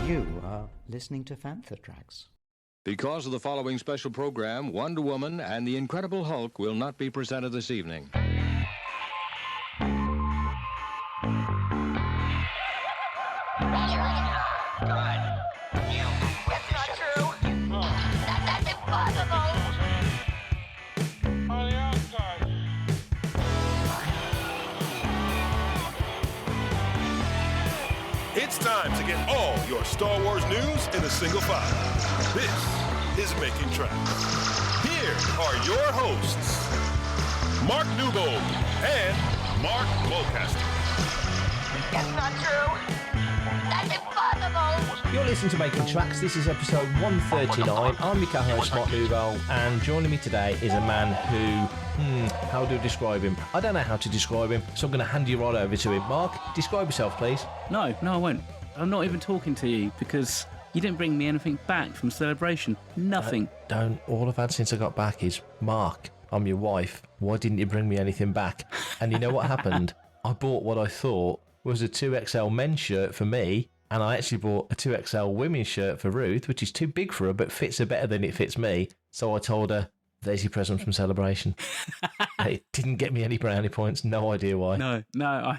You are listening to Fantha Tracks. Because of the following special program, Wonder Woman and the Incredible Hulk will not be presented this evening. It's time to get all your Star Wars news in a single file. This is Making Tracks. Here are your hosts, Mark Newbold and Mark Mulcaster. That's not true. That's impossible. You're listening to Making Tracks. This is episode 139. I'm your co-host, Mark Newbold, and joining me today is a man who, how do I describe him? I don't know how to describe him, so I'm going to hand you right over to him. Mark, describe yourself, please. No, I won't. I'm not even talking to you because you didn't bring me anything back from Celebration. Nothing. Don't. All I've had since I got back is, Mark, I'm your wife. Why didn't you bring me anything back? And you know what happened? I bought what I thought was a 2XL men's shirt for me, and I actually bought a 2XL women's shirt for Ruth, which is too big for her, but fits her better than it fits me. So I told her, there's your present from Celebration. It didn't get me any brownie points. No idea why. No, well,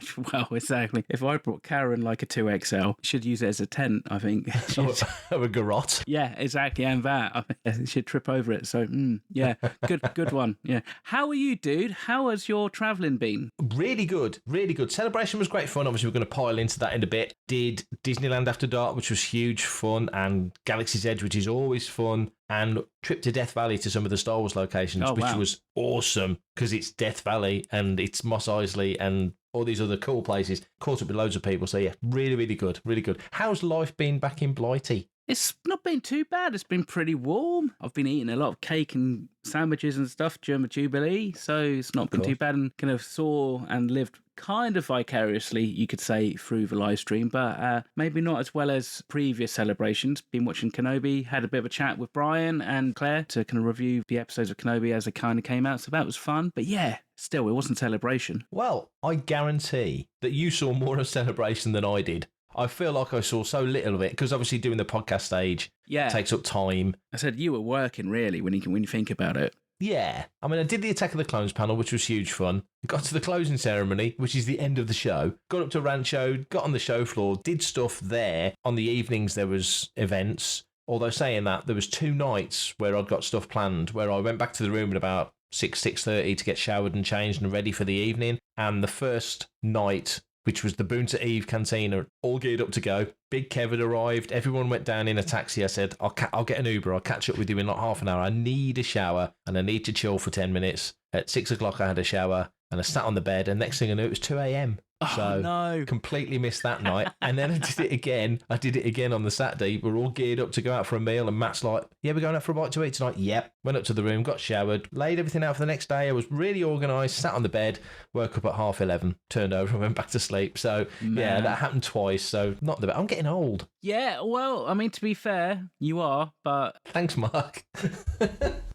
exactly. If I brought Karen like a 2XL, she'd use it as a tent, I think. Or a garrote. Yeah, exactly, and that. She'd trip over it. So, yeah, good one. Yeah. How are you, dude? How has your travelling been? Really good. Celebration was great fun. Obviously, we're going to pile into that in a bit. Did Disneyland After Dark, which was huge fun, and Galaxy's Edge, which is always fun, and trip to Death Valley to some of the Star Wars locations, which was awesome because it's Death Valley and it's Mos Eisley and all these other cool places. Caught up with loads of people. So, yeah, really good. How's life been back in Blighty? It's not been too bad. It's been pretty warm. I've been eating a lot of cake and sandwiches and stuff during the Jubilee, so it's not been too bad, and kind of saw and lived kind of vicariously, you could say, through the live stream, but maybe not as well as previous celebrations. Been watching Kenobi, had a bit of a chat with Brian and Claire to kind of review the episodes of Kenobi as they kind of came out, so that was fun. But yeah, still, it wasn't Celebration. Well, I guarantee that you saw more of Celebration than I did. I feel like I saw so little of it because obviously doing the podcast stage takes up time. I said you were working really when you think about it. Yeah. I mean, I did the Attack of the Clones panel, which was huge fun. Got to the closing ceremony, which is the end of the show. Got up to Rancho, got on the show floor, did stuff there. On the evenings, there was events. Although saying that, there was 2 nights where I'd got stuff planned, where I went back to the room at about 6:30 to get showered and changed and ready for the evening. And the first night, which was the Boonta Eve Cantina, all geared up to go. Big Kev had arrived. Everyone went down in a taxi. I said, I'll get an Uber. I'll catch up with you in like half an hour. I need a shower and I need to chill for 10 minutes. At 6 o'clock, I had a shower and I sat on the bed. And next thing I knew, it was 2 a.m. So no. Completely missed that night. And then I did it again. On the Saturday. We're all geared up to go out for a meal. And Matt's like, yeah, we're going out for a bite to eat tonight. Yep. Went up to the room, got showered, laid everything out for the next day. I was really organised, sat on the bed, woke up at 11:30, turned over and went back to sleep. So, yeah, that happened twice. So, not the best. I'm getting old. Yeah, well, I mean, to be fair, you are, but... Thanks, Mark.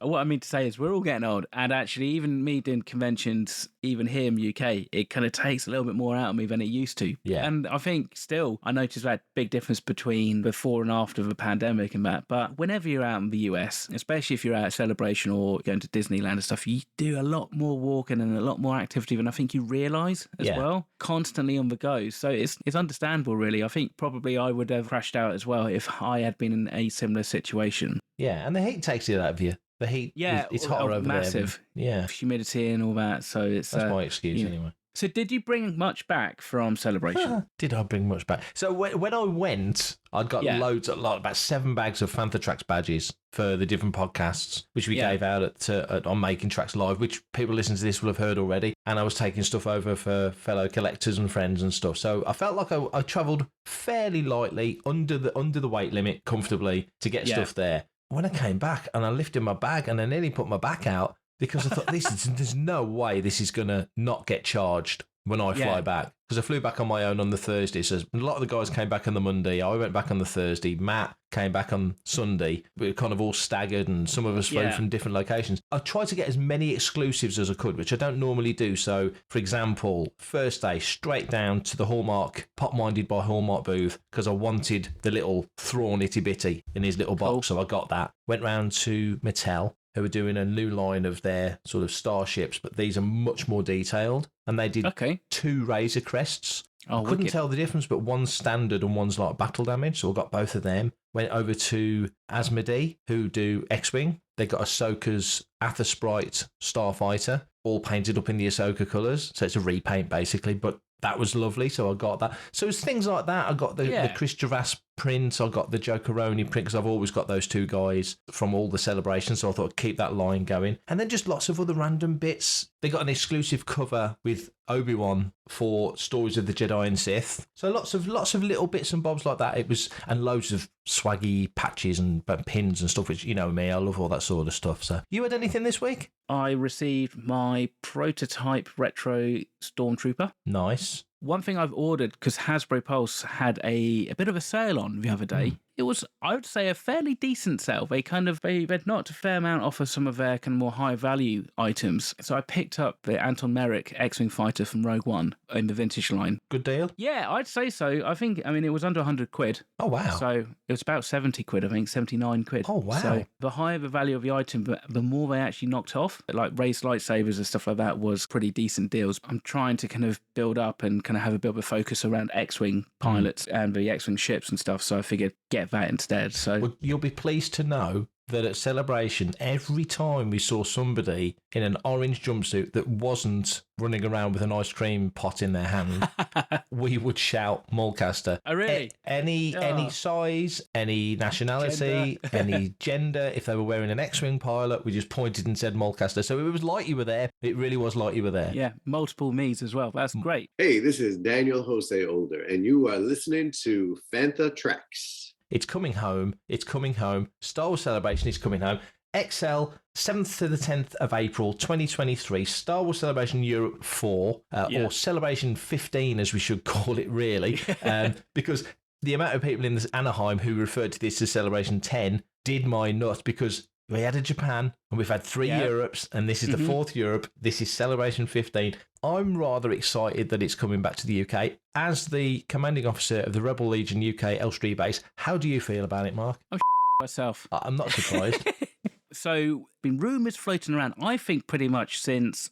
What I mean to say is we're all getting old. And actually, even me doing conventions, even here in the UK, it kind of takes a little bit more out of me than it used to. Yeah. And I think still, I noticed that big difference between before and after the pandemic and that. But whenever you're out in the US, especially if you're out at Celebration or going to Disneyland and stuff, you do a lot more walking and a lot more activity than I think you realise as well. Constantly on the go. So it's understandable, really. I think probably I would have crashed out as well if I had been in a similar situation. Yeah, and the heat takes it out of you. The heat, it's hotter over massive. There. Yeah. Humidity and all that. So it's... That's my excuse anyway. So did you bring much back from Celebration? Did I bring much back? So when I went, I'd got loads, about 7 bags of Fantha Tracks badges for the different podcasts, which we gave out on Making Tracks Live, which people listening to this will have heard already. And I was taking stuff over for fellow collectors and friends and stuff. So I felt like I travelled fairly lightly, under the weight limit, comfortably to get stuff there. When I came back and I lifted my bag and I nearly put my back out, because I thought, there's no way this is going to not get charged when I fly back. Because I flew back on my own on the Thursday. So a lot of the guys came back on the Monday. I went back on the Thursday. Matt came back on Sunday. We were kind of all staggered and some of us flew from different locations. I tried to get as many exclusives as I could, which I don't normally do. So, for example, first day, straight down to the Hallmark, Pop Minded by Hallmark booth, because I wanted the little Thrawn itty bitty in his little box. So I got that. Went round to Mattel, who are doing a new line of their sort of starships, but these are much more detailed. And they did 2 Razor Crests. I couldn't tell the difference, but one's standard and one's like battle damage, so I got both of them. Went over to Asmodee, who do X-Wing. They got Ahsoka's Aether Sprite Starfighter, all painted up in the Ahsoka colours. So it's a repaint, basically, but that was lovely, so I got that. So it's things like that. I got the Chris Gervais print, I got the Joe Caroni print, because I've always got those 2 guys from all the celebrations, so I thought I'd keep that line going. And then just lots of other random bits. They got an exclusive cover with Obi-Wan for Stories of the Jedi and Sith. So lots of little bits and bobs like that. It was, and loads of swaggy patches and pins and stuff, which, you know me, I love all that sort of stuff. So you had anything this week? I received my prototype retro Stormtrooper. Nice. One thing I've ordered, because Hasbro Pulse had a bit of a sale on the other day. It was, I would say, a fairly decent sale. They'd knocked a fair amount off of some of their kind of more high value items. So I picked up the Anton Merrick X-Wing fighter from Rogue One in the vintage line. Good deal? Yeah, I'd say so. It was under 100 quid. Oh, wow. So it was about 70 quid, I think, 79 quid. Oh, wow. So the higher the value of the item, the more they actually knocked off. Like raised lightsabers and stuff like that was pretty decent deals. I'm trying to kind of build up and kind of have a bit of a focus around X-Wing pilots and the X-Wing ships and stuff. So I figured get that instead. So well, you'll be pleased to know that at Celebration, every time we saw somebody in an orange jumpsuit that wasn't running around with an ice cream pot in their hand, we would shout Mulcaster. Oh, really? Any size, any nationality, any gender. If they were wearing an X-Wing pilot, we just pointed and said Mulcaster. So it was like you were there. It really was like you were there. Yeah, multiple me's as well. That's great. Hey, this is Daniel Jose Older, and you are listening to Fantha Tracks. It's coming home. It's coming home. Star Wars Celebration is coming home. XL, 7th to the 10th of April 2023, Star Wars Celebration Europe 4, or Celebration 15 as we should call it really, because the amount of people in this Anaheim who referred to this as Celebration 10 did my nuts, because we had a Japan and we've had 3 Europes and this is the 4th Europe. This is Celebration 15. I'm rather excited that it's coming back to the UK. As the commanding officer of the Rebel Legion UK Elstree base, how do you feel about it, Mark? I'm myself. I'm not surprised. So, been rumours floating around, I think pretty much since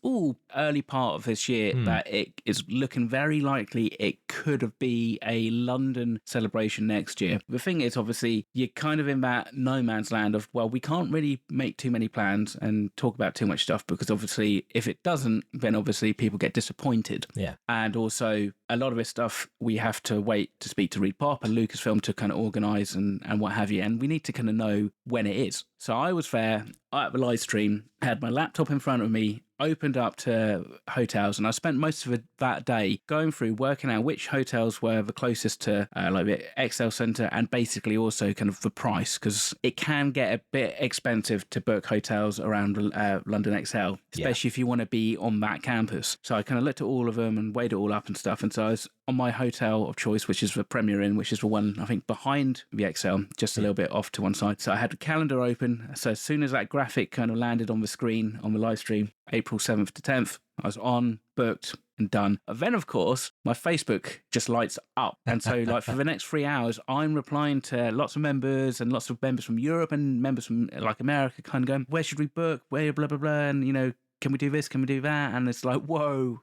early part of this year, that it is looking very likely it could be a London celebration next year. The thing is, obviously, you're kind of in that no man's land of, well, we can't really make too many plans and talk about too much stuff, because obviously if it doesn't, then obviously people get disappointed. Yeah. And also a lot of this stuff we have to wait to speak to Reed Pop and Lucasfilm to kind of organise and what have you, and we need to kind of know when it is. So I was there at the live stream, had my laptop in front of me, opened up to hotels, and I spent most of that day going through, working out which hotels were the closest to like the XL Centre, and basically also kind of the price, because it can get a bit expensive to book hotels around London XL, especially if you want to be on that campus. So I kind of looked at all of them and weighed it all up and stuff, and so I was on my hotel of choice, which is the Premier Inn, which is the one, I think, behind the XL, just a little bit off to one side. So I had the calendar open, so as soon as that graphic kind of landed on the screen on the live stream, April 7th to 10th, I was on, booked, and done. And then, of course, my Facebook just lights up. And so, like, for the next 3 hours, I'm replying to lots of members from Europe and members from, like, America, kind of going, where should we book? Where, blah, blah, blah. And, you know, can we do this? Can we do that? And it's like, whoa.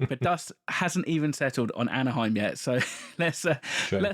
But dust hasn't even settled on Anaheim yet. So let's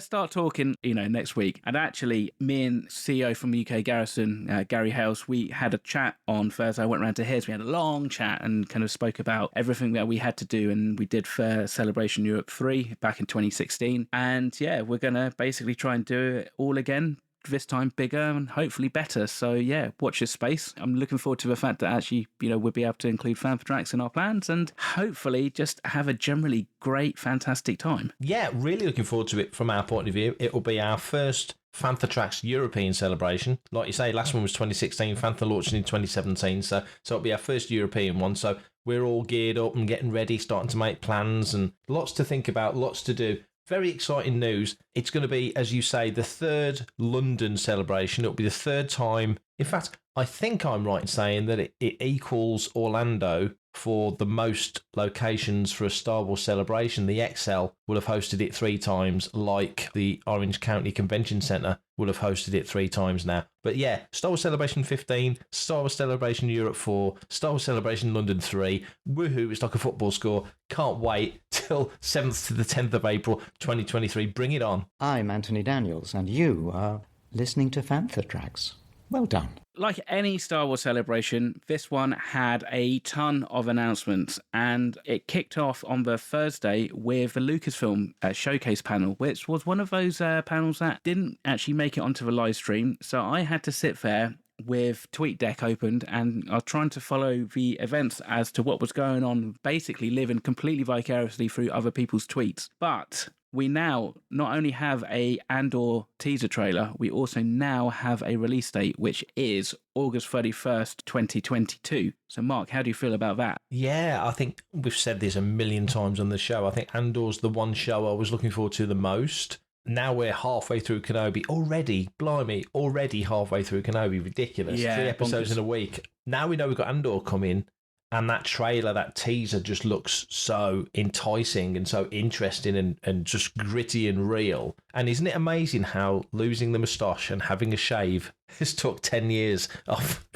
start talking, you know, next week. And actually, me and CEO from UK Garrison, Gary Hales, we had a chat on Thursday. I went round to his. We had a long chat and kind of spoke about everything that we had to do. And we did for Celebration Europe 3 back in 2016. And yeah, we're going to basically try and do it all again, this time bigger and hopefully better. So yeah, watch this space. I'm looking forward to the fact that actually, you know, we'll be able to include Fantha Tracks in our plans and hopefully just have a generally great, fantastic time. Yeah, really looking forward to it from our point of view. It will be our first Fantha Tracks European celebration. Like you say, last one was 2016, Fantha launched in 2017, so it'll be our first European one. So we're all geared up and getting ready, starting to make plans, and lots to think about, lots to do. Very exciting news. It's going to be, as you say, the third London celebration. It'll be the third time. In fact, I think I'm right in saying that it equals Orlando for the most locations for a Star Wars celebration. The XL will have hosted it 3 times, like the Orange County Convention Centre will have hosted it 3 times now. But yeah, Star Wars Celebration 15, Star Wars Celebration Europe 4, Star Wars Celebration London 3. Woohoo, it's like a football score. Can't wait till 7th to the 10th of April 2023. Bring it on. I'm Anthony Daniels, and you are listening to Fantha Tracks. Well done. Like any Star Wars celebration, this one had a ton of announcements, and it kicked off on the Thursday with the Lucasfilm showcase panel, which was one of those panels that didn't actually make it onto the live stream. So I had to sit there with TweetDeck opened, and I was trying to follow the events as to what was going on, basically living completely vicariously through other people's tweets. But we now not only have a Andor teaser trailer, we also now have a release date, which is August 31st, 2022. So, Mark, how do you feel about that? Yeah, I think we've said this a million times on the show. I think Andor's the one show I was looking forward to the most. Now we're halfway through Kenobi. Already, blimey, already halfway through Kenobi. Ridiculous. Yeah, 3 episodes bonkers. in a week. Now we know we've got Andor coming. And that trailer, that teaser just looks so enticing and so interesting and just gritty and real. And isn't it amazing how losing the moustache and having a shave has took 10 years off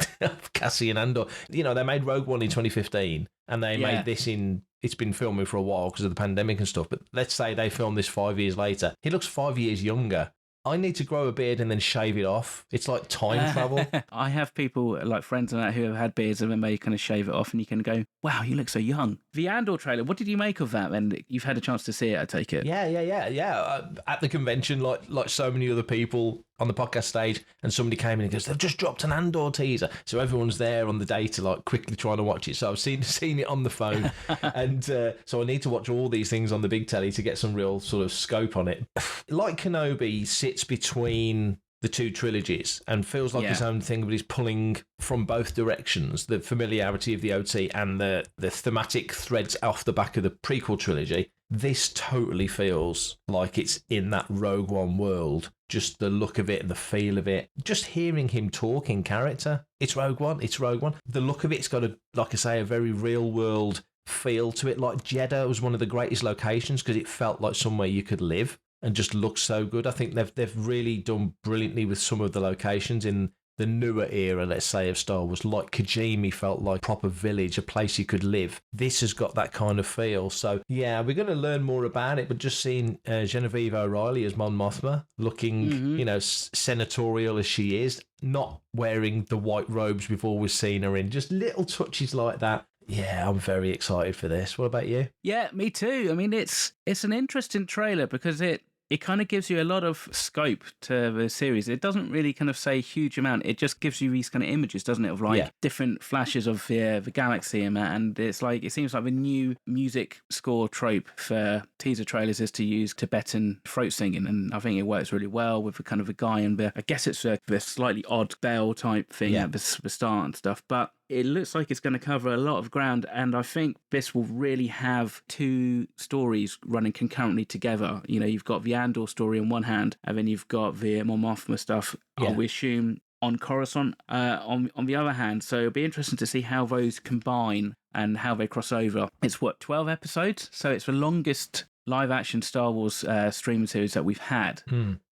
Cassian Andor? You know, they made Rogue One in 2015 and they made this in... It's been filming for a while because of the pandemic and stuff. But let's say they filmed this 5 years later. He looks 5 years younger. I need to grow a beard and then shave it off. It's like time travel. I have people, like friends and that, who have had beards and then they kind of shave it off and you can go, wow, you look so young. The Andor trailer, what did you make of that? And you've had a chance to see it, I take it. Yeah. At the convention, like so many other people on the podcast stage, and somebody came in and goes, they've just dropped an Andor teaser. So everyone's there on the day to like quickly trying to watch it. So I've seen it on the phone. And so I need to watch all these things on the big telly to get some real sort of scope on it. Like Kenobi sits between the 2 trilogies and feels like its own thing, but is pulling from both directions, the familiarity of the OT and the thematic threads off the back of the prequel trilogy. This totally feels like it's in that Rogue One world. Just the look of it and the feel of it. Just hearing him talk in character. It's Rogue One. The look of it's got like I say, a very real world feel to it. Like Jeddah was one of the greatest locations because it felt like somewhere you could live and just looks so good. I think they've really done brilliantly with some of the locations in the newer era, let's say, of Star Wars. Like Kijimi felt like a proper village, a place you could live. This has got that kind of feel. So, yeah, we're going to learn more about it, but just seeing Genevieve O'Reilly as Mon Mothma, looking, senatorial as she is, not wearing the white robes we've always seen her in, just little touches like that. Yeah, I'm very excited for this. What about you? Yeah, me too. I mean, it's an interesting trailer because it kind of gives you a lot of scope to the series. It doesn't really kind of say a huge amount. It just gives you these kind of images, doesn't it, of like different flashes of the galaxy and that. And it's like, it seems like the new music score trope for teaser trailers is to use Tibetan throat singing. And I think it works really well with the kind of a guy and I guess it's the slightly odd bell type thing at the start and stuff. But it looks like it's going to cover a lot of ground, and I think this will really have 2 stories running concurrently together. You know, you've got the Andor story on one hand, and then you've got the Mon Mothma stuff, we assume, on Coruscant on the other hand. So it'll be interesting to see how those combine and how they cross over. It's 12 episodes? So it's the longest live-action Star Wars streaming series that we've had.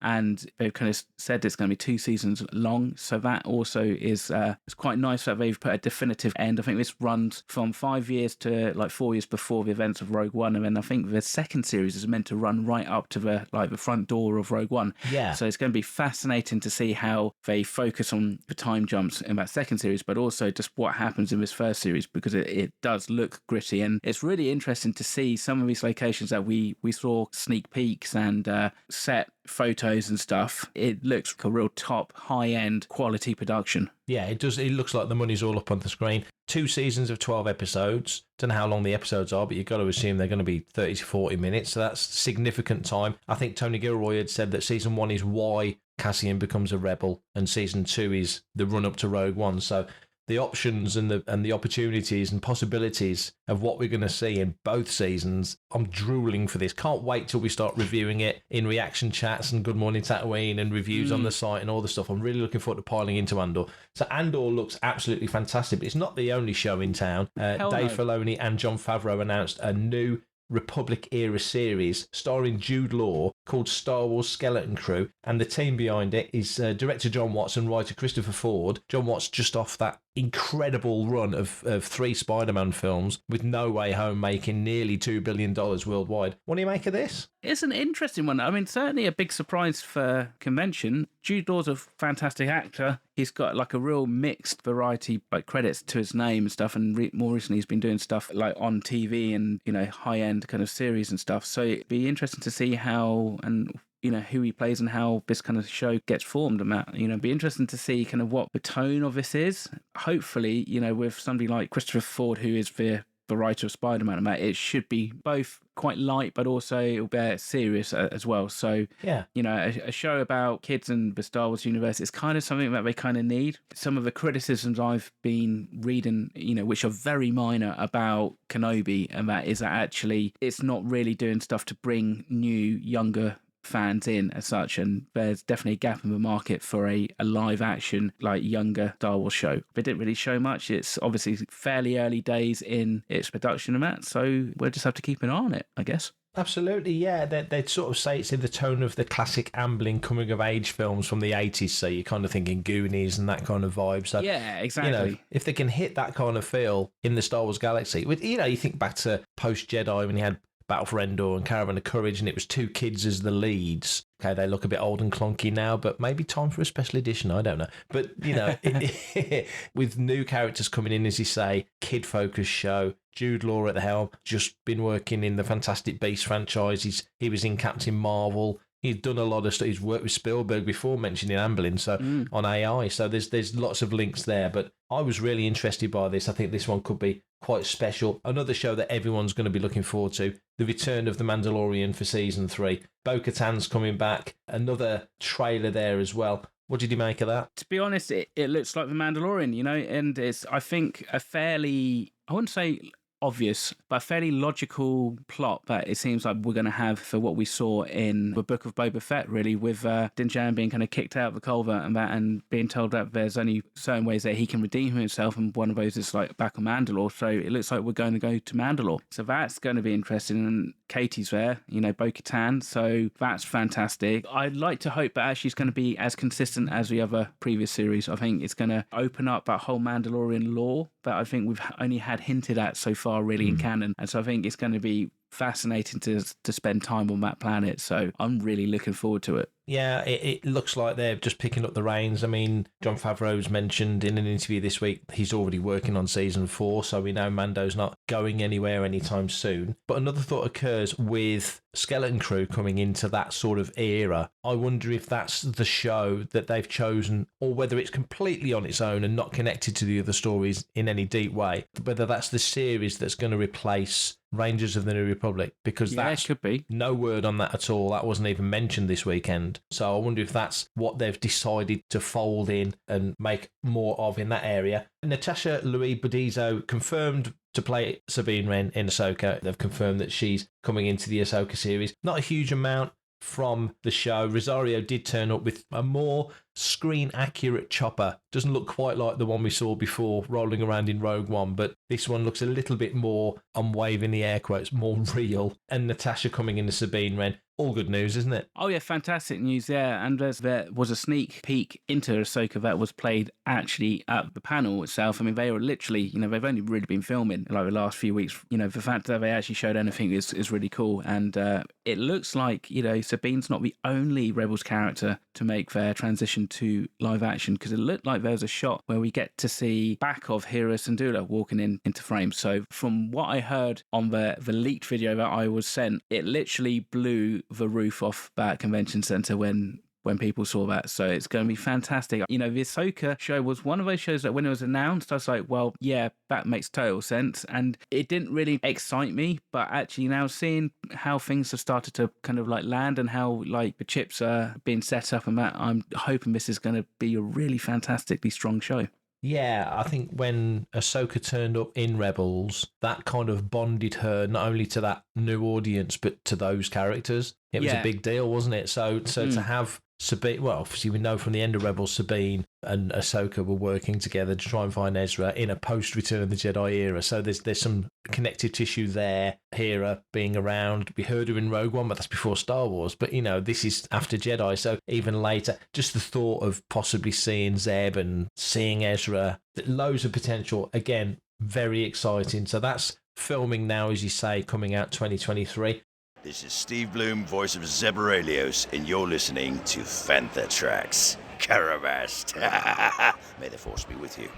And they've kind of said it's going to be 2 seasons long. So that also is it's quite nice that they've put a definitive end. I think this runs from 5 years to like 4 years before the events of Rogue One. And then I think the second series is meant to run right up to the front door of Rogue One. Yeah. So it's going to be fascinating to see how they focus on the time jumps in that second series, but also just what happens in this first series, because it does look gritty. And it's really interesting to see some of these locations that we saw sneak peeks and set photos and stuff. It looks like a real top high-end quality production. Yeah, it does. It looks like the money's all up on the screen. 2 seasons of 12 episodes. Don't know how long the episodes are, but you've got to assume they're going to be 30 to 40 minutes. So that's significant time. I think Tony Gilroy had said that season 1 is why Cassian becomes a rebel and season 2 is the run up to Rogue One. So the options and the opportunities and possibilities of what we're going to see in both seasons. I'm drooling for this. Can't wait till we start reviewing it in reaction chats and Good Morning Tatooine and reviews on the site and all the stuff. I'm really looking forward to piling into Andor. So Andor looks absolutely fantastic, but it's not the only show in town. Dave Filoni and Jon Favreau announced a new Republic-era series starring Jude Law called Star Wars Skeleton Crew, and the team behind it is director John Watts and writer Christopher Ford. John Watts just off that incredible run of 3 Spider-Man films, with No Way Home making nearly $2 billion worldwide. What do you make of this? It's an interesting one. I mean, certainly a big surprise for convention. Jude Law's a fantastic actor. He's got like a real mixed variety, like credits to his name and stuff. And more recently, he's been doing stuff like on TV and, you know, high-end kind of series and stuff. So it'd be interesting to see how and you know who he plays and how this kind of show gets formed. And that, you know, it'd be interesting to see kind of what the tone of this is. Hopefully, you know, with somebody like Christopher Ford, who is the writer of Spider-Man, and that it should be both quite light, but also it'll be serious as well. So, yeah, you know, a show about kids and the Star Wars universe is kind of something that they kind of need. Some of the criticisms I've been reading, you know, which are very minor about Kenobi, and that is that actually it's not really doing stuff to bring new, younger fans in as such, and there's definitely a gap in the market for a live action like younger Star Wars show. They didn't really show much. It's obviously fairly early days in its production and that, so we'll just have to keep an eye on it, I guess. Absolutely, yeah. They'd sort of say it's in the tone of the classic ambling coming-of-age films from the 80s, so you're kind of thinking Goonies and that kind of vibe. So, yeah, exactly. You know, if they can hit that kind of feel in the Star Wars galaxy, with, you know, you think back to post-Jedi when you had Battle for Endor and Caravan of Courage, and it was 2 kids as the leads. Okay, they look a bit old and clunky now, but maybe time for a special edition, I don't know. But, you know, with new characters coming in, as you say, kid-focused show, Jude Law at the helm, just been working in the Fantastic Beasts franchise. He was in Captain Marvel. He's done a lot of stuff. He's worked with Spielberg before, mentioning Amblin, so on AI. So there's lots of links there. But I was really interested by this. I think this one could be quite special. Another show that everyone's going to be looking forward to. The return of The Mandalorian for season 3. Bo-Katan's coming back. Another trailer there as well. What did you make of that? To be honest, it looks like The Mandalorian, you know, and it's, I think, a fairly, I wouldn't say obvious, but a fairly logical plot that it seems like we're going to have for what we saw in the Book of Boba Fett, really, with Din Djarin being kind of kicked out of the culvert and that, and being told that there's only certain ways that he can redeem himself, and one of those is like back on Mandalore. So it looks like we're going to go to Mandalore. So that's going to be interesting, and Katie's there, you know, Bo-Katan, so that's fantastic. I'd like to hope that actually it's going to be as consistent as the other previous series. I think it's going to open up that whole Mandalorian lore that I think we've only had hinted at so far, really, in canon. And so I think it's going to be fascinating to spend time on that planet. So I'm really looking forward to it. Yeah, it looks like they're just picking up the reins. I mean, Jon Favreau's mentioned in an interview this week he's already working on season 4, so we know Mando's not going anywhere anytime soon. But another thought occurs with Skeleton Crew coming into that sort of era. I wonder if that's the show that they've chosen, or whether it's completely on its own and not connected to the other stories in any deep way. Whether that's the series that's going to replace Rangers of the New Republic, because that could be. No word on that at all. That wasn't even mentioned this weekend. So I wonder if that's what they've decided to fold in and make more of in that area. Natasha Louis Bordizzo confirmed to play Sabine Wren in Ahsoka. They've confirmed that she's coming into the Ahsoka series. Not a huge amount from the show. Rosario did turn up with a more screen-accurate chopper. Doesn't look quite like the one we saw before rolling around in Rogue One, but this one looks a little bit more, I'm waving the air quotes, more real. And Natasha coming into Sabine Wren. All good news, isn't it? Oh, yeah, fantastic news, yeah. And there was a sneak peek into Ahsoka that was played actually at the panel itself. I mean, they were literally, you know, they've only really been filming like the last few weeks. You know, the fact that they actually showed anything is really cool. And it looks like, you know, Sabine's not the only Rebels character to make their transition to live action, because it looked like there was a shot where we get to see back of Hera Syndulla walking into frame. So from what I heard on the leaked video that I was sent, it literally blew the roof off that convention center when people saw that. So it's going to be fantastic. You know, the Ahsoka show was one of those shows that when it was announced, I was like, well, yeah, that makes total sense. And it didn't really excite me, but actually now seeing how things have started to kind of like land and how like the chips are being set up and that, I'm hoping this is going to be a really fantastically strong show. Yeah, I think when Ahsoka turned up in Rebels, that kind of bonded her not only to that new audience but to those characters. It was a big deal, wasn't it? So to have Sabine, well, obviously we know from the end of Rebels, Sabine and Ahsoka were working together to try and find Ezra in a post-Return of the Jedi era. So there's some connective tissue there. Hera being around, we heard her in Rogue One, but that's before Star Wars. But this is after Jedi, so even later, just the thought of possibly seeing Zeb and seeing Ezra, loads of potential. Again, very exciting. So that's filming now, as you say, coming out 2023. This is Steve Bloom, voice of Zeb Aurelius, and you're listening to Fantha Tracks. Caravast. May the Force be with you.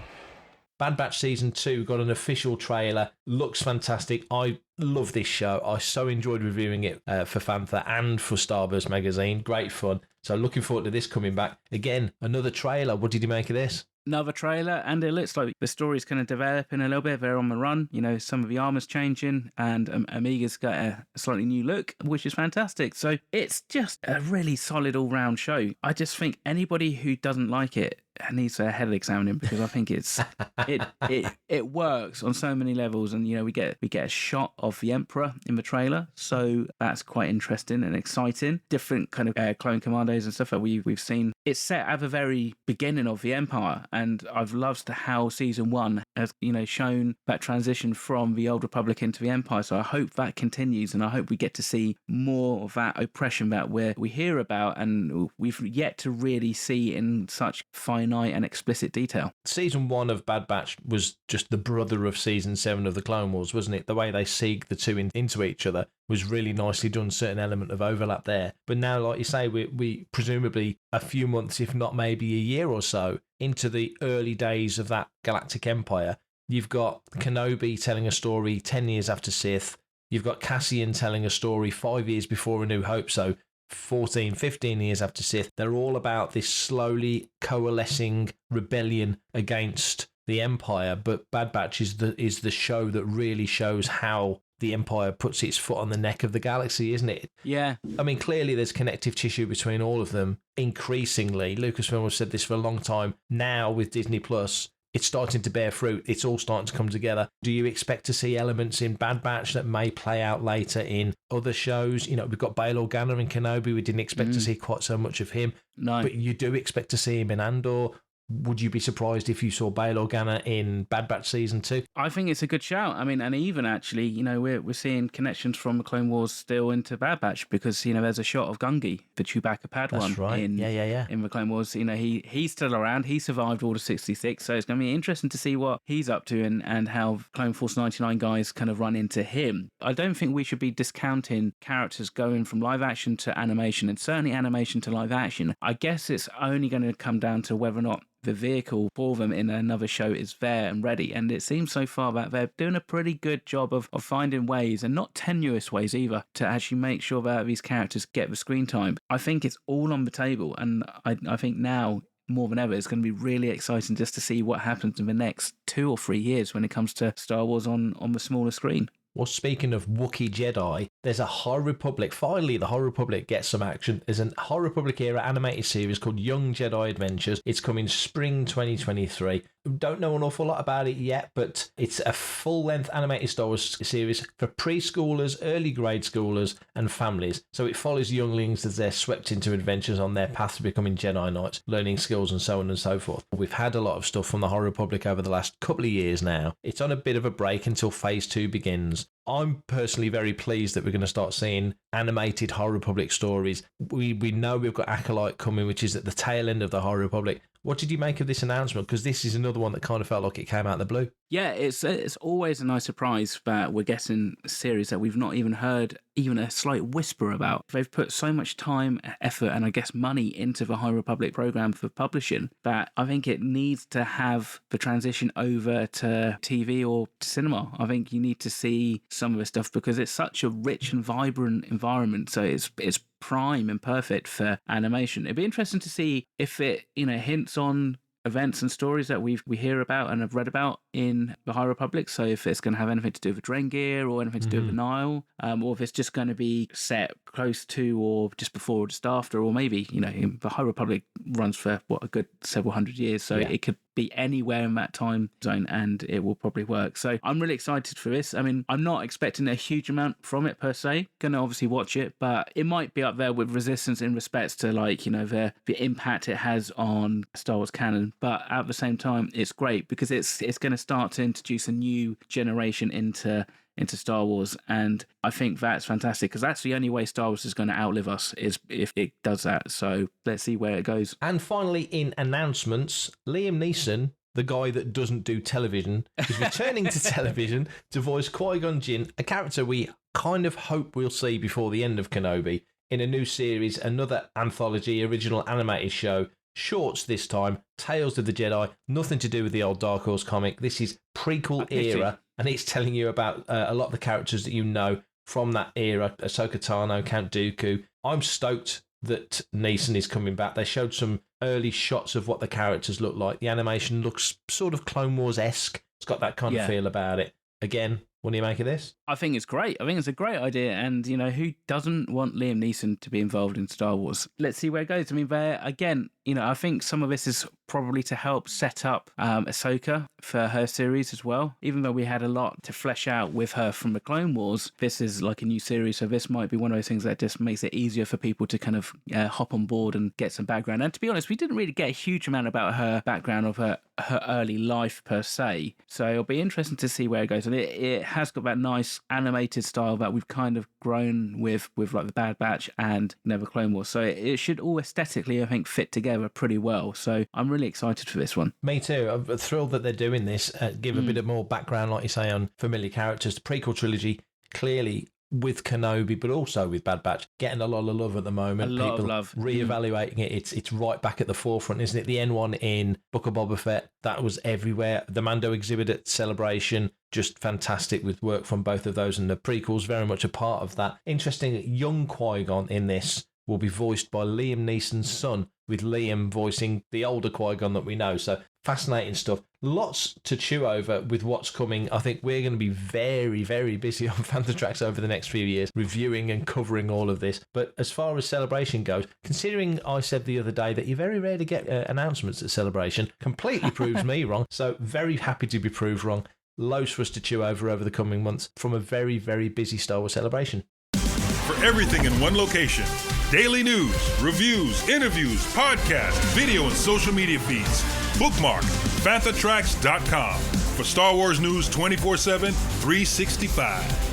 Bad Batch Season 2 got an official trailer. Looks fantastic. I love this show. I so enjoyed reviewing it for Fantha and for Starburst magazine. Great fun. So looking forward to this coming back. Again, another trailer. What did you make of this? Another trailer, and it looks like the story's kind of developing a little bit. They're on the run, some of the armor's changing, and Omega's got a slightly new look, which is fantastic. So it's just a really solid all-round show. I just think anybody who doesn't like it needs a head examining, because I think it works on so many levels. And we get a shot of the Emperor in the trailer, so that's quite interesting and exciting. Different kind of clone commandos and stuff that we've seen. It's set at the very beginning of the Empire, and I've loved how season 1 has shown that transition from the Old Republic into the Empire. So I hope that continues, and I hope we get to see more of that oppression that we hear about and we've yet to really see in such finite and explicit detail. Season 1 of Bad Batch was just the brother of season 7 of the Clone Wars, wasn't it? The way they seek the two into each other was really nicely done, certain element of overlap there. But now, like you say, we presumably a few months, if not maybe a year or so, into the early days of that galactic empire. You've got Kenobi telling a story 10 years after Sith. You've got Cassian telling a story 5 years before A New Hope, so 14, 15 years after Sith. They're all about this slowly coalescing rebellion against the Empire, but Bad Batch is the show that really shows how the Empire puts its foot on the neck of the galaxy, isn't it? Yeah. I mean, clearly there's connective tissue between all of them. Increasingly, Lucasfilm has said this for a long time. Now with Disney Plus, it's starting to bear fruit. It's all starting to come together. Do you expect to see elements in Bad Batch that may play out later in other shows? We've got Bail Organa in Kenobi. We didn't expect to see quite so much of him. No. But you do expect to see him in Andor. Would you be surprised if you saw Bail Organa in Bad Batch Season 2? I think it's a good shout. I mean, and even actually, we're seeing connections from the Clone Wars still into Bad Batch, because, there's a shot of Gungi, the Chewbacca Padawan. That's right. In the Clone Wars. He's still around. He survived Order 66, so it's going to be interesting to see what he's up to and how Clone Force 99 guys kind of run into him. I don't think we should be discounting characters going from live action to animation, and certainly animation to live action. I guess it's only going to come down to whether or not the vehicle for them in another show is there and ready. And it seems so far that they're doing a pretty good job of finding ways, and not tenuous ways either, to actually make sure that these characters get the screen time. I think it's all on the table, and I think now more than ever it's going to be really exciting just to see what happens in the next 2 or 3 years when it comes to Star Wars on the smaller screen. Well, speaking of Wookiee Jedi, there's a High Republic. Finally, the High Republic gets some action. There's a High Republic era animated series called Young Jedi Adventures. It's coming spring 2023. Don't know an awful lot about it yet, but it's a full-length animated Star Wars series for preschoolers, early grade schoolers, and families. So it follows younglings as they're swept into adventures on their path to becoming Jedi Knights, learning skills and so on and so forth. We've had a lot of stuff from the High Republic over the last couple of years now. It's on a bit of a break until Phase 2 begins. I'm personally very pleased that we're going to start seeing animated High Republic stories. We know we've got Acolyte coming, which is at the tail end of the High Republic. What did you make of this announcement? Because this is another one that kind of felt like it came out of the blue. Yeah, it's always a nice surprise that we're getting a series that we've not even heard even a slight whisper about. They've put so much time, effort, and I guess money into the High Republic program for publishing that I think it needs to have the transition over to TV or to cinema. I think you need to see some of the stuff because it's such a rich and vibrant environment. So it's prime and perfect for animation. It'd be interesting to see if it, hints on events and stories that we hear about and have read about in the High Republic. So if it's going to have anything to do with Drengir or anything to do with the Nile, or if it's just going to be set close to or just before or just after, or maybe, the High Republic runs for a good several hundred years. So it could be anywhere in that time zone and it will probably work. So I'm really excited for this. I mean, I'm not expecting a huge amount from it per se. Gonna obviously watch it, but it might be up there with Resistance in respects to like, you know, the impact it has on Star Wars canon. But at the same time, it's great because it's going to start to introduce a new generation into Star Wars, and I think that's fantastic because that's the only way Star Wars is going to outlive us is if it does that. So let's see where it goes. And finally, in announcements, Liam Neeson, the guy that doesn't do television, is returning to television to voice Qui-Gon Jinn, a character we kind of hope we'll see before the end of Kenobi, in a new series, another anthology original animated show. Shorts this time, Tales of the Jedi, nothing to do with the old Dark Horse comic. This is prequel era, and it's telling you about a lot of the characters that you know from that era, Ahsoka Tano, Count Dooku. I'm stoked that Neeson is coming back. They showed some early shots of what the characters look like. The animation looks sort of Clone Wars-esque. It's got that kind of feel about it. Again, what do you make of this? I think it's great. I think it's a great idea. And, you know, who doesn't want Liam Neeson to be involved in Star Wars? Let's see where it goes. I mean, again, you know, I think some of this is probably to help set up Ahsoka for her series as well. Even though we had a lot to flesh out with her from the Clone Wars, this is like a new series. So this might be one of those things that just makes it easier for people to kind of hop on board and get some background. And to be honest, we didn't really get a huge amount about her background of her early life per se. So it'll be interesting to see where it goes. And it has got that nice animated style that we've kind of grown with like the Bad Batch and Never Clone Wars. So it should all aesthetically, I think, fit together pretty well. So I'm really excited for this one. Me too. I'm thrilled that they're doing this. Give a bit of more background, like you say, on familiar characters. The prequel trilogy, clearly with Kenobi, but also with Bad Batch, getting a lot of love at the moment. A lot of love. Reevaluating it. It's right back at the forefront, isn't it? The N1 in Book of Boba Fett, that was everywhere. The Mando exhibit at Celebration, just fantastic with work from both of those, and the prequels very much a part of that. Interesting, young Qui-Gon in this will be voiced by Liam Neeson's son, with Liam voicing the older Qui-Gon that we know. So fascinating stuff. Lots to chew over with what's coming. I think we're going to be very, very busy on Panther Tracks over the next few years, reviewing and covering all of this. But as far as Celebration goes, considering I said the other day that you very rarely get announcements at Celebration, completely proves me wrong. So very happy to be proved wrong. Loads for us to chew over the coming months from a very, very busy Star Wars Celebration. For everything in one location, daily news, reviews, interviews, podcasts, video, and social media feeds, bookmark panthertracks.com for Star Wars news 24/7, 365.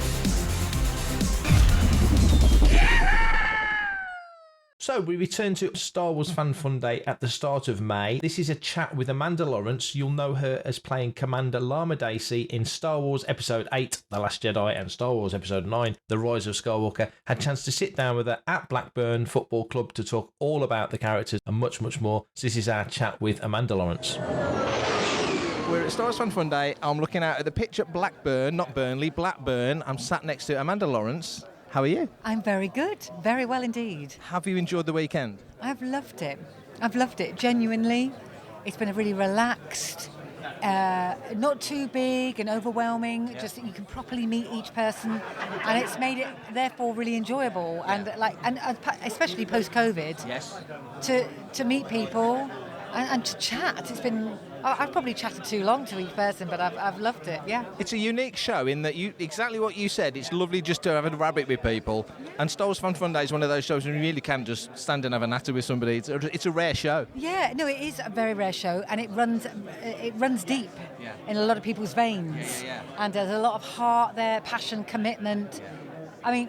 So we return to Star Wars Fan Fun Day at the start of May. This is a chat with Amanda Lawrence. You'll know her as playing Commander Larma D'Acy in Star Wars Episode 8, The Last Jedi, and Star Wars Episode 9, The Rise of Skywalker. Had a chance to sit down with her at Blackburn Football Club to talk all about the characters and much, much more. So this is our chat with Amanda Lawrence. We're at Star Wars Fan Fun Day. I'm looking out at the pitch at Blackburn, not Burnley, Blackburn. I'm sat next to Amanda Lawrence. How are you? I'm very good. Very well indeed. Have you enjoyed the weekend? I've loved it. Genuinely. It's been a really relaxed, not too big and overwhelming, just that you can properly meet each person, and it's made it therefore really enjoyable, and especially post-COVID, yes, to meet people and to chat. It's been, I've probably chatted too long to each person, but I've loved it, yeah. It's a unique show in that exactly what you said, it's lovely just to have a rabbit with people, and Star Wars Fan Fun Day is one of those shows where you really can just stand and have a natter with somebody. It's a rare show. Yeah, no, it is a very rare show, and it runs deep in a lot of people's veins, and there's a lot of heart there, passion, commitment. I mean,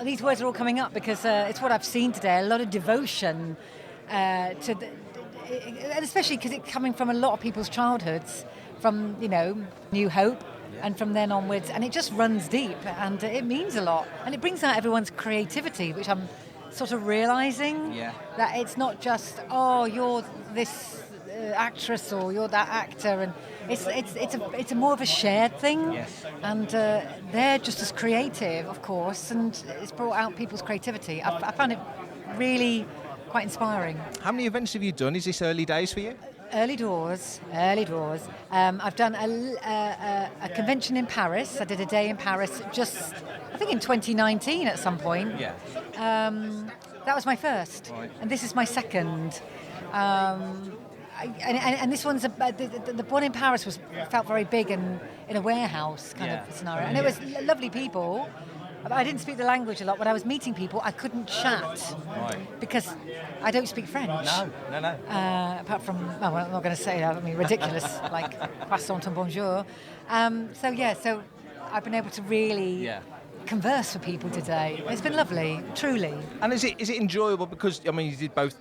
these words are all coming up because it's what I've seen today, a lot of devotion to and especially because it's coming from a lot of people's childhoods, from, you know, New Hope, and from then onwards, and it just runs deep, and it means a lot, and it brings out everyone's creativity, which I'm sort of realising, that it's not just, oh, you're this actress or you're that actor, and it's a more of a shared thing, and they're just as creative, of course, and it's brought out people's creativity. I found it really quite inspiring. How many events have you done? Is this early days for you? Early doors. I've done a convention in Paris. I did a day in Paris just, I think, in 2019 at some point. That was my first, and this is my second. and this one's the one in Paris felt very big and in a warehouse kind of scenario, and it was lovely people. I didn't speak the language a lot. When I was meeting people, I couldn't chat because I don't speak French. No. Apart from, well, I'm not going to say that. I mean, ridiculous, like croissant and bonjour. So I've been able to really converse with people today. It's been lovely, truly. And is it enjoyable because, I mean, you did both,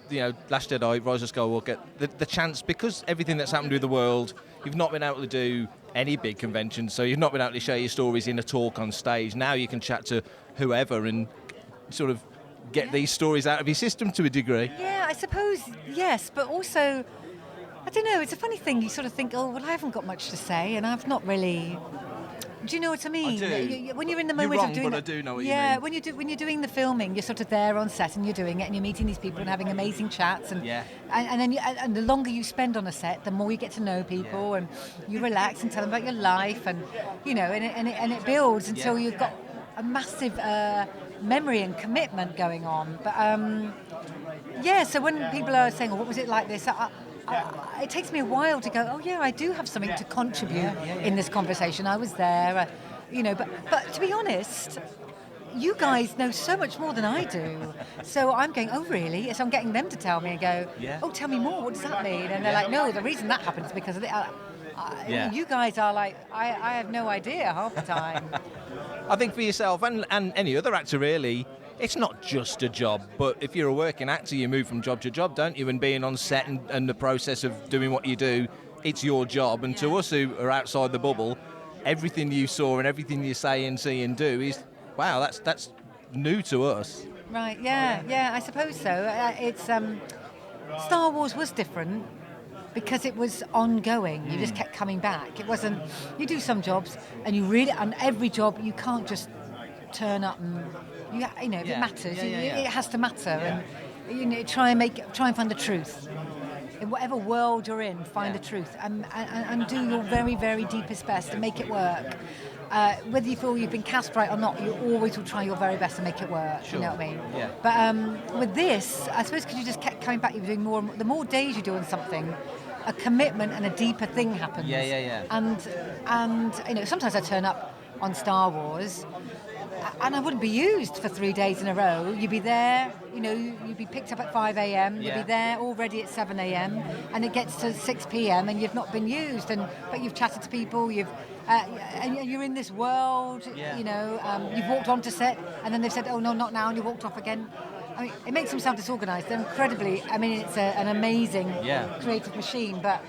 Last Jedi, Rise of Skywalker, the chance, because everything that's happened with the world, you've not been able to do any big conventions, so you've not been able to share your stories in a talk on stage. Now you can chat to whoever and sort of get these stories out of your system to a degree. Yeah, I suppose, yes, but also, I don't know, it's a funny thing. You sort of think, oh, well, I haven't got much to say, and I've not really... Do you know what I mean? I do. When you're in the moment you're wrong, of doing but it, I do know what you yeah, mean. when you're doing the filming, you're sort of there on set and you're doing it and you're meeting these people and having amazing chats and and the longer you spend on a set, the more you get to know people and you relax and tell them about your life and and it builds until you've got a massive memory and commitment going on. But so when people are saying, "Well, what was it like this?" It takes me a while to go, oh yeah, I do have something to contribute in this conversation. I was there, but to be honest, you guys know so much more than I do. So I'm going, oh really? So I'm getting them to tell me and go, oh, tell me more, what does that mean? And they're like, no, the reason that happens is because of you guys are like, I have no idea half the time. I think for yourself and any other actor really, it's not just a job, but if you're a working actor, you move from job to job, don't you? And being on set and the process of doing what you do, it's your job. And to us who are outside the bubble, everything you saw and everything you say and see and do is, wow, that's new to us. Right, yeah, I suppose so. It's Star Wars was different because it was ongoing. You just kept coming back. It wasn't, you do some jobs and every job you can't just turn up and... if it matters, it has to matter, and try and find the truth in whatever world you're in. Find the truth and do your very, very deepest best to make it work. Whether you feel you've been cast right or not, you always will try your very best to make it work. Sure. You know what I mean? Yeah. But with this, I suppose because you just kept coming back, you were doing more. The more days you're doing something, a commitment and a deeper thing happens. Yeah. And sometimes I turn up on Star Wars. And I wouldn't be used for 3 days in a row. You'd be there, you'd be picked up at 5 a.m. You'd be there already at 7 a.m. And it gets to 6 p.m. and you've not been used. But you've chatted to people. And you're in this world. You've walked onto set, and then they've said, "Oh no, not now," and you walked off again. I mean, it makes them sound disorganised. They're incredibly. I mean, it's an amazing creative machine. But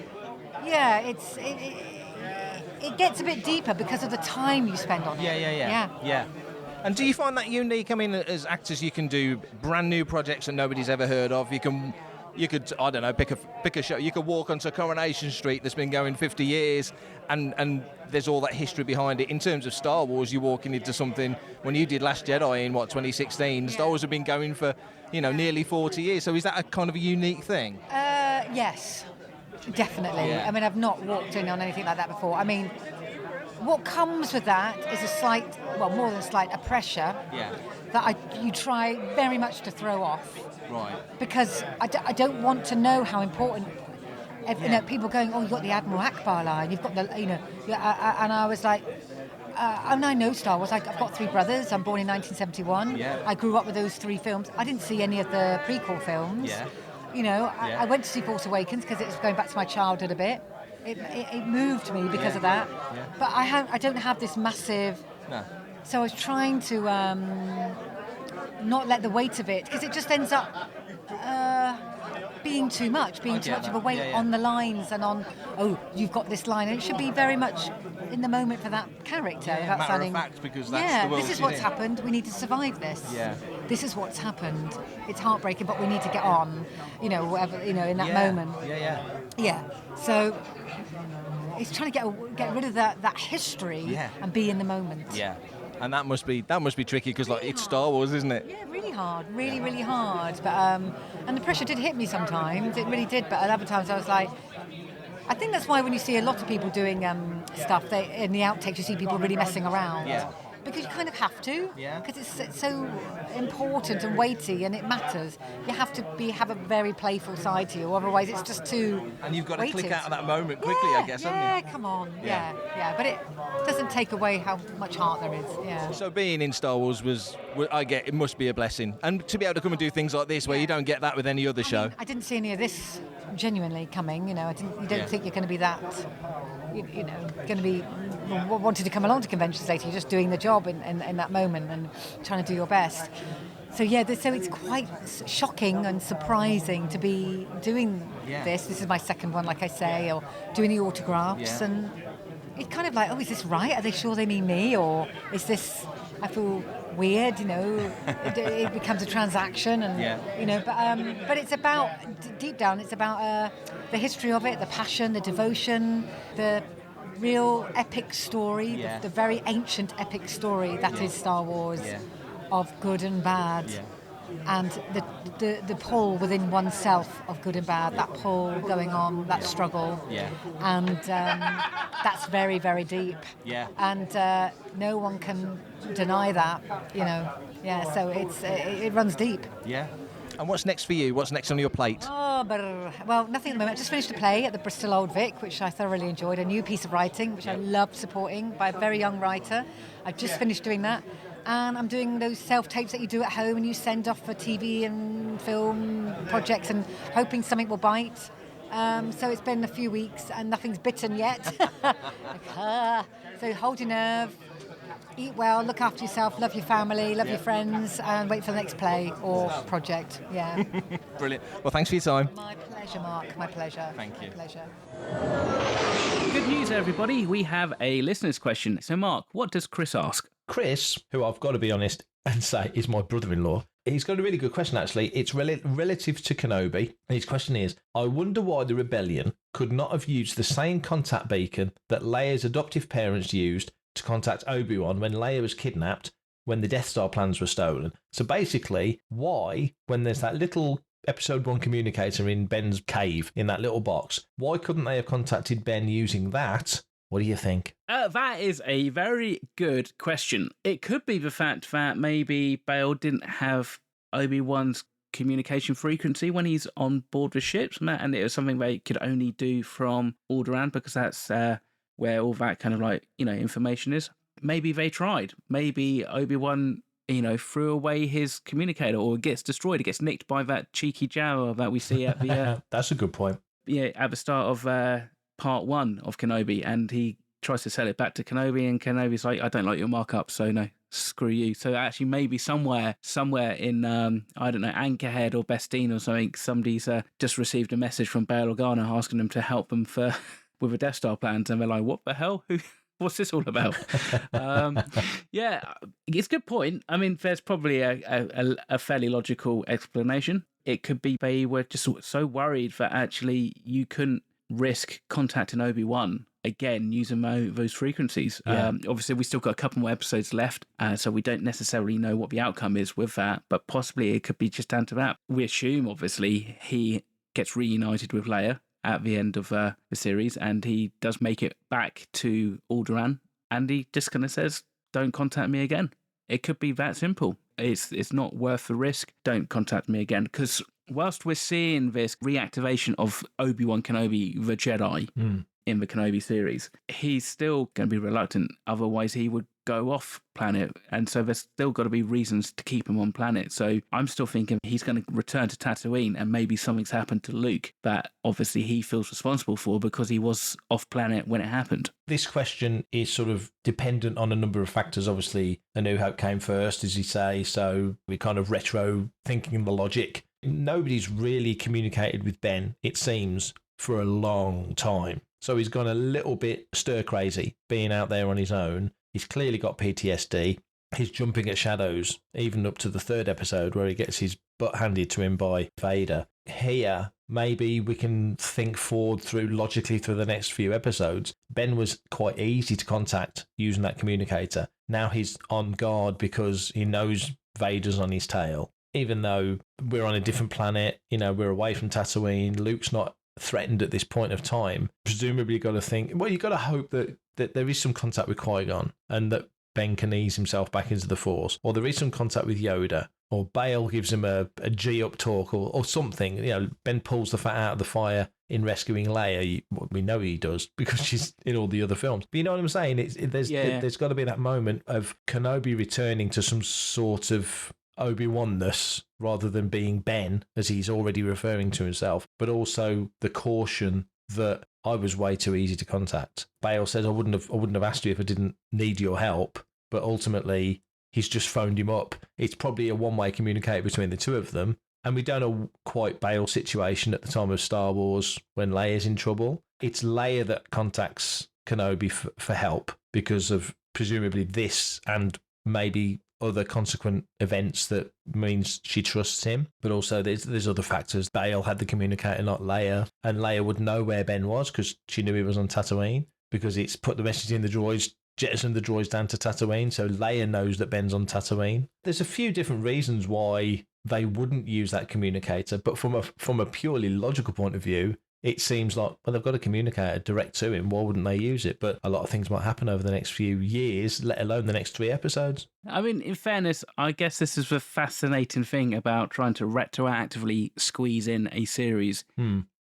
it gets a bit deeper because of the time you spend on it. Yeah. And do you find that unique? I mean, as actors, you can do brand new projects that nobody's ever heard of. You could, I don't know, pick a show. You could walk onto Coronation Street that's been going 50 years, and there's all that history behind it. In terms of Star Wars, you're walking into something. When you did Last Jedi in 2016, Star Wars have been going for nearly 40 years. So is that a kind of a unique thing? Yes, definitely. Yeah. I mean, I've not walked in on anything like that before. I mean, what comes with that is a slight, well, more than slight, a pressure that you try very much to throw off. Right. Because I don't want to know how important. People going, oh, you've got the Admiral Akbar line, you've got the, and I was like, and I know Star Wars. I've got 3 brothers. I'm born in 1971. Yeah. I grew up with those 3 films. I didn't see any of the prequel films. Yeah. I went to see Force Awakens because it was going back to my childhood a bit. It moved me because of that. Yeah. But I don't have this massive... No. So I was trying to not let the weight of it, because it just ends up being too much of a weight on the lines and on, oh, you've got this line. And it should be very much in the moment for that character. Matter of fact, because that's the world this is what's happened. We need to survive this. Yeah. This is what's happened. It's heartbreaking, but we need to get on. Whatever. In that moment. Yeah. So it's trying to get rid of that history and be in the moment. Yeah. And that must be tricky because it's Star Wars, isn't it? Yeah, really hard, really hard. But and the pressure did hit me sometimes. It really did. But at other times I was like, I think that's why when you see a lot of people doing stuff, in the outtakes you see people really messing around. Yeah. Because you kind of have to. Yeah. Because it's so important and weighty and it matters. You have to have a very playful side to you, otherwise it's just too And you've got to weighted. click out of that moment quickly, I guess, haven't you? Yeah, come on. Yeah. But it doesn't take away how much heart there is. Yeah. So being in Star Wars it must be a blessing. And to be able to come and do things like this where you don't get that with any other show. I didn't see any of this genuinely coming. You don't think you're going to be that, going to be wanted to come along to conventions later. You're just doing the job in that moment and trying to do your best. So so it's quite shocking and surprising to be doing this. This is my second one, like I say, or doing the autographs, and it's kind of like, oh, is this right? Are they sure they mean me, or is this? I feel weird, it becomes a transaction, and but it's about deep down, it's about the history of it, the passion, the devotion, the real epic story, the very ancient epic story that is Star Wars, of good and bad, and the pull within oneself of good and bad, that pull going on, that struggle, and that's very, very deep, and no one can deny that, so it runs deep. And what's next for you? What's next on your plate? Well, nothing at the moment. I just finished a play at the Bristol Old Vic, which I thoroughly enjoyed, a new piece of writing, which I love supporting, by a very young writer. I just finished doing that. And I'm doing those self-tapes that you do at home and you send off for TV and film projects and hoping something will bite. So it's been a few weeks and nothing's bitten yet. So hold your nerve, eat well, look after yourself, love your family, love your friends, and wait for the next play or project. Yeah. Brilliant. Well, thanks for your time. My pleasure, Mark. My pleasure. Thank you. My pleasure. Good news, everybody. We have a listener's question. So, Mark, what does Chris ask? Chris, who I've got to be honest and say is my brother-in-law, he's got a really good question, actually. It's relative to Kenobi. His question is, I wonder why the Rebellion could not have used the same contact beacon that Leia's adoptive parents used to contact Obi-Wan when Leia was kidnapped, when the Death Star plans were stolen. So basically, why, when there's that little Episode 1 communicator in Ben's cave, in that little box, why couldn't they have contacted Ben using that? What do you think? That is a very good question. It could be the fact that maybe Bail didn't have Obi-Wan's communication frequency when he's on board the ships, and it was something they could only do from Alderaan, because that's where all that kind of information is. Maybe they tried. Maybe Obi-Wan, threw away his communicator, or gets destroyed. It gets nicked by that cheeky Jawa that we see at the... That's a good point. Yeah, at the start of part 1 of Kenobi, and he tries to sell it back to Kenobi, and Kenobi's like, I don't like your markup, so no, screw you. So actually maybe somewhere in, I don't know, Anchorhead or Bestine or something, somebody's just received a message from Bail Organa asking them to help them with a Death Star plans, and they're like, what the hell? What's this all about? Yeah, it's a good point. I mean, there's probably a fairly logical explanation. It could be they were just so worried that actually you couldn't risk contacting Obi-Wan again using those frequencies. Obviously, we still got a couple more episodes left, so we don't necessarily know what the outcome is with that, but possibly it could be just down to that. We assume, obviously, he gets reunited with Leia at the end of the series, and he does make it back to Alderaan, and he just kind of says, don't contact me again. It could be that simple. It's not worth the risk. Don't contact me again. Because whilst we're seeing this reactivation of Obi-Wan Kenobi, the Jedi, in the Kenobi series, he's still going to be reluctant. Otherwise, he would go off planet. And so there's still got to be reasons to keep him on planet. So I'm still thinking he's going to return to Tatooine, and maybe something's happened to Luke that obviously he feels responsible for because he was off planet when it happened. This question is sort of dependent on a number of factors. Obviously, A New Hope came first, as you say, so we're kind of retro thinking the logic. Nobody's really communicated with Ben, it seems, for a long time. So he's gone a little bit stir crazy being out there on his own. He's clearly got PTSD. He's jumping at shadows, even up to the 3rd episode where he gets his butt handed to him by Vader. Here, maybe we can think forward logically through the next few episodes. Ben was quite easy to contact using that communicator. Now he's on guard because he knows Vader's on his tail. Even though we're on a different planet, we're away from Tatooine, Luke's not threatened at this point of time. Presumably you've got to think, well, you've got to hope that there is some contact with Qui-Gon, and that Ben can ease himself back into the Force, or there is some contact with Yoda, or Bale gives him a G-up talk or something. You know, Ben pulls the fat out of the fire in rescuing Leia. We know he does because she's in all the other films. But you know what I'm saying? There's got to be that moment of Kenobi returning to some sort of Obi-Wan-ness rather than being Ben, as he's already referring to himself, but also the caution that I was way too easy to contact. Bale says, I wouldn't have asked you if I didn't need your help, but ultimately he's just phoned him up. It's probably a one-way communicator between the two of them, and we don't know quite Bale's situation at the time of Star Wars when Leia's in trouble. It's Leia that contacts Kenobi for help because of presumably this and maybe other consequent events that means she trusts him. But also there's other factors. Bale had the communicator, not Leia, and Leia would know where Ben was because she knew he was on Tatooine, because it's put the message in the droids, jettisoned the droids down to Tatooine, so Leia knows that Ben's on Tatooine. There's a few different reasons why they wouldn't use that communicator, but from a purely logical point of view, it seems like, well, they've got a communicator direct to him. Why wouldn't they use it? But a lot of things might happen over the next few years, let alone the next 3 episodes. I mean, in fairness, I guess this is the fascinating thing about trying to retroactively squeeze in a series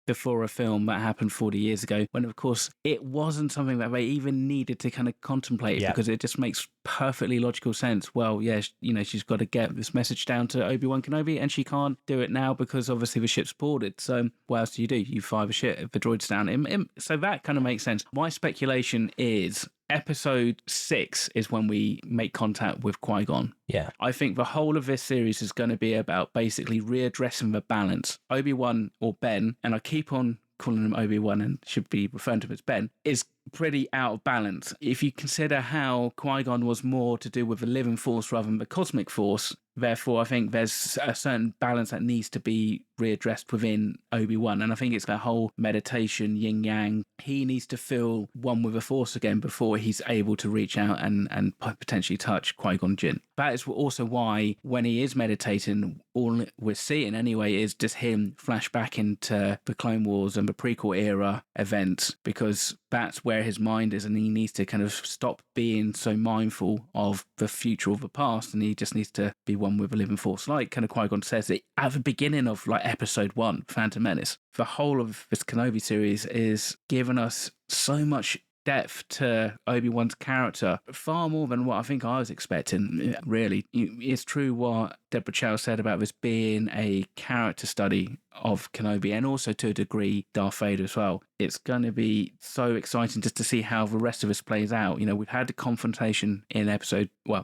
before a film that happened 40 years ago, when, of course, it wasn't something that they even needed to kind of contemplate because it just makes perfectly logical sense. Well, yeah, you know, she's got to get this message down to Obi-Wan Kenobi, and she can't do it now because obviously the ship's boarded. So what else do? You fire the ship, the droid's down. So that kind of makes sense. My speculation is Episode 6 is when we make contact with Qui-Gon. Yeah. I think the whole of this series is going to be about basically readdressing the balance. Obi-Wan, or Ben, and I keep on calling him Obi-Wan and should be referring to him as Ben, is pretty out of balance. If you consider how Qui-Gon was more to do with the living force rather than the cosmic force, therefore I think there's a certain balance that needs to be readdressed within Obi-Wan. And I think it's that whole meditation, yin-yang. He needs to feel one with the force again before he's able to reach out and potentially touch Qui-Gon Jinn. That is also why when he is meditating, all we're seeing anyway is just him flash back into the Clone Wars and the prequel era events, because that's where his mind is, and he needs to kind of stop being so mindful of the future or the past, and he just needs to be one with the living force. Like kind of Qui-Gon says it at the beginning of like episode 1, Phantom Menace. The whole of this Kenobi series is giving us so much depth to Obi-Wan's character, far more than what I think I was expecting, really. It's true what Deborah Chow said about this being a character study of Kenobi, and also to a degree Darth Vader as well. It's going to be so exciting just to see how the rest of this plays out. You know, we've had the confrontation in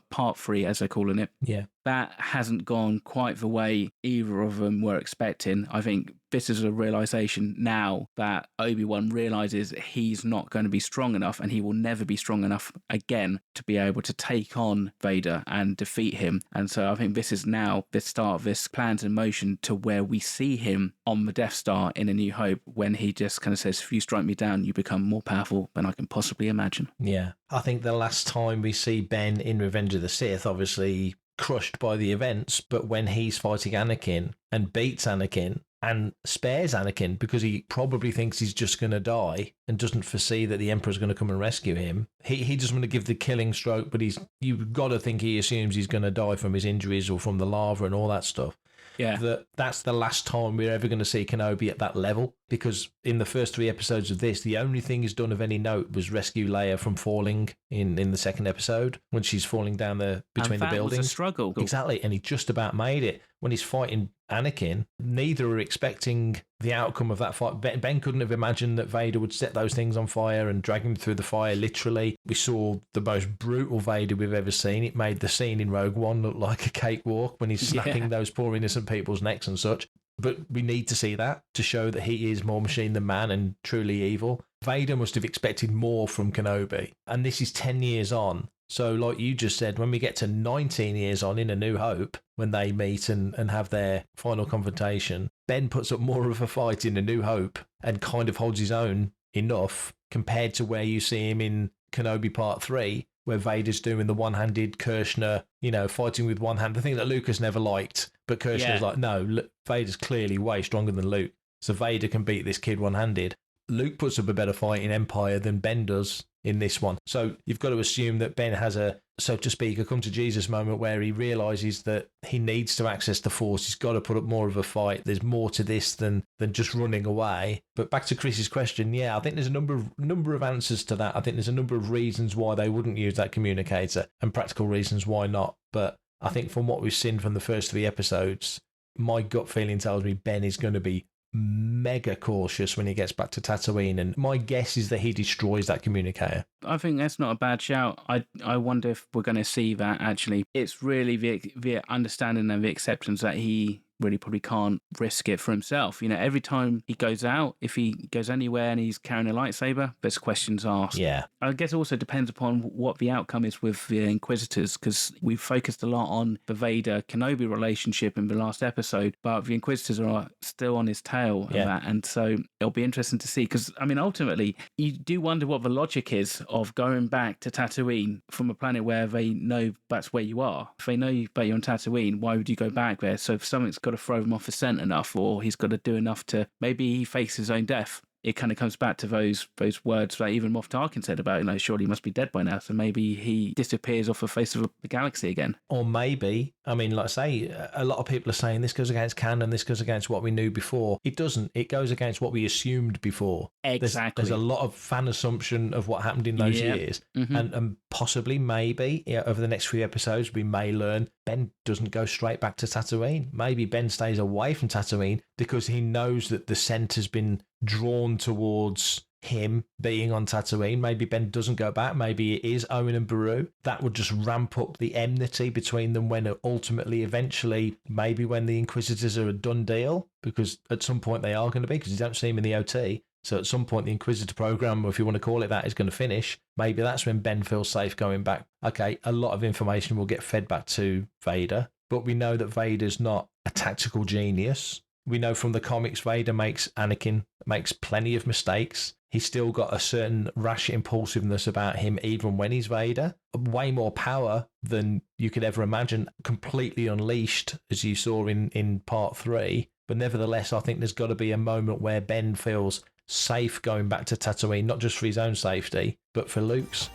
part 3, as they're calling it. Yeah. That hasn't gone quite the way either of them were expecting. I think this is a realization now that Obi-Wan realizes he's not going to be strong enough, and he will never be strong enough again to be able to take on Vader and defeat him. And so I think this is now the start of this plans in motion to where we see him on the Death Star in A New Hope, when he just kind of says, if you strike me down, you become more powerful than I can possibly imagine. Yeah. I think the last time we see Ben in Revenge of the Sith, obviously crushed by the events, but when he's fighting Anakin and beats Anakin and spares Anakin because he probably thinks he's just going to die and doesn't foresee that the Emperor's going to come and rescue him. He doesn't want to give the killing stroke, but you've got to think he assumes he's going to die from his injuries or from the lava and all that stuff. Yeah. That's the last time we're ever going to see Kenobi at that level, because in the first 3 episodes of this, the only thing he's done of any note was rescue Leia from falling in the second episode when she's falling down between the buildings. Was a struggle. Exactly, and he just about made it. When he's fighting Anakin, neither are expecting the outcome of that fight. Ben couldn't have imagined that Vader would set those things on fire and drag him through the fire, literally. We saw the most brutal Vader we've ever seen. It made the scene in Rogue One look like a cakewalk when he's snapping those poor innocent people's necks and such. But we need to see that to show that he is more machine than man and truly evil. Vader must have expected more from Kenobi. And this is 10 years on. So like you just said, when we get to 19 years on in A New Hope, when they meet and have their final confrontation, Ben puts up more of a fight in A New Hope and kind of holds his own enough compared to where you see him in Kenobi Part 3, where Vader's doing the one-handed Kirshner, fighting with one hand. The thing that Lucas never liked, but Kirshner's like, no, Vader's clearly way stronger than Luke. So Vader can beat this kid one-handed. Luke puts up a better fight in Empire than Ben does in this one. So you've got to assume that Ben has a so to speak, a come to Jesus moment where he realises that he needs to access the Force. He's got to put up more of a fight. There's more to this than just running away. But back to Chris's question, yeah, I think there's a number of answers to that. I think there's a number of reasons why they wouldn't use that communicator and practical reasons why not. But I think from what we've seen from the first 3 episodes, my gut feeling tells me Ben is going to be mega cautious when he gets back to Tatooine, and my guess is that he destroys that communicator. I think that's not a bad shout. I wonder if we're going to see that actually. It's really the understanding and the acceptance that he really probably can't risk it for himself. You know, every time he goes out, if he goes anywhere and he's carrying a lightsaber, there's questions asked. Yeah. I guess it also depends upon what the outcome is with the Inquisitors, because we've focused a lot on the Vader-Kenobi relationship in the last episode, but the Inquisitors are still on his tail and that, and so it'll be interesting to see, because, I mean, ultimately, you do wonder what the logic is of going back to Tatooine from a planet where they know that's where you are. If they know that you're on Tatooine, why would you go back there? So if something's got to throw him off the scent enough, or he's got to do enough to, maybe he fakes his own death. It kind of comes back to those words that even Moff Tarkin said about, surely he must be dead by now. So maybe he disappears off the face of the galaxy again. Or maybe, I mean, like I say, a lot of people are saying this goes against canon, this goes against what we knew before. It doesn't. It goes against what we assumed before. Exactly. There's a lot of fan assumption of what happened in those years. Mm-hmm. And possibly, maybe, over the next few episodes, we may learn Ben doesn't go straight back to Tatooine. Maybe Ben stays away from Tatooine because he knows that the scent has been drawn towards him being on Tatooine. Maybe Ben doesn't go back. Maybe it is Owen and Beru. That would just ramp up the enmity between them when eventually, maybe when the Inquisitors are a done deal, because at some point they are going to be, because you don't see him in the OT. So at some point the Inquisitor program, if you want to call it that, is going to finish. Maybe that's when Ben feels safe going back. Okay, a lot of information will get fed back to Vader, but we know that Vader's not a tactical genius. We know from the comics Anakin makes plenty of mistakes. He's still got a certain rash impulsiveness about him even when he's Vader. Way more power than you could ever imagine, completely unleashed, as you saw in part 3. But nevertheless, I think there's got to be a moment where Ben feels safe going back to Tatooine, not just for his own safety, but for Luke's.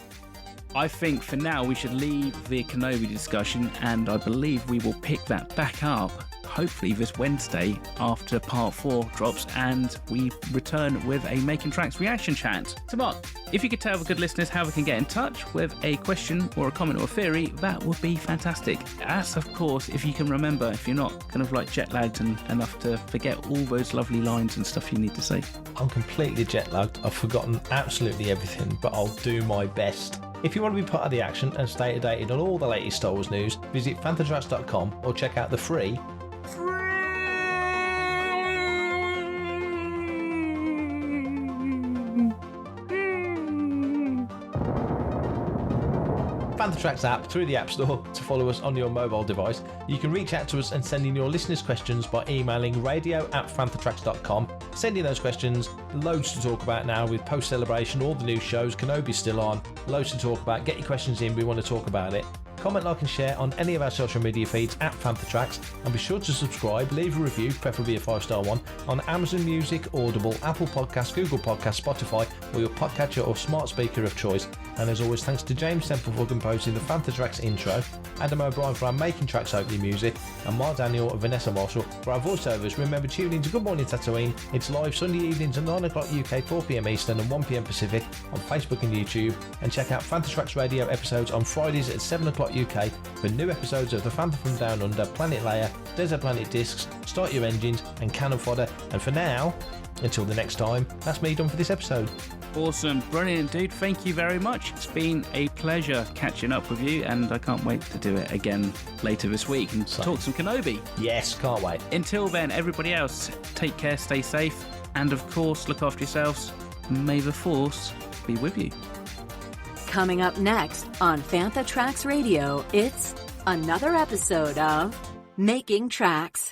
I think for now we should leave the Kenobi discussion, and I believe we will pick that back up hopefully this Wednesday after part 4 drops and we return with a Making Tracks reaction chat. So Mark, if you could tell the good listeners how we can get in touch with a question or a comment or a theory, that would be fantastic. As of course, if you can remember, if you're not kind of like jet lagged and enough to forget all those lovely lines and stuff you need to say. I'm completely jet lagged. I've forgotten absolutely everything, but I'll do my best. If you want to be part of the action and stay updated on all the latest Star Wars news, visit fanthatracks.com or check out the free Fanthatracks app through the App Store to follow us on your mobile device. You can reach out to us and send in your listeners' questions by emailing radio@fanthatracks.com. Send in those questions. Loads to talk about now with post-celebration, all the new shows. Kenobi's still on. Loads to talk about. Get your questions in. We want to talk about it. Comment, like and share on any of our social media feeds @Fanthatracks, and be sure to subscribe, leave a review, preferably a 5-star one, on Amazon Music, Audible, Apple Podcasts, Google Podcasts, Spotify, or your podcatcher or smart speaker of choice. And as always, thanks to James Temple for composing the Fanthatracks intro, Adam O'Brien for our Making Tracks opening music, and Mark Daniel and Vanessa Marshall for our voiceovers. Remember, tune in to Good Morning Tatooine. It's live Sunday evenings at 9 o'clock UK, 4 PM Eastern and 1 PM Pacific on Facebook and YouTube. And check out Fanthatracks Radio episodes on Fridays at 7 o'clock UK for new episodes of The Phantom from Down Under, Planet Leia, Desert Planet Discs, Start Your Engines, and Cannon Fodder. And for now, until the next time, that's me done for this episode. Awesome, brilliant, dude. Thank you very much. It's been a pleasure catching up with you, and I can't wait to do it again later this week and talk some Kenobi. Yes, can't wait. Until then, everybody else, take care, stay safe, and of course, look after yourselves. May the Force be with you. Coming up next on Fanthatracks Radio, it's another episode of Making Tracks.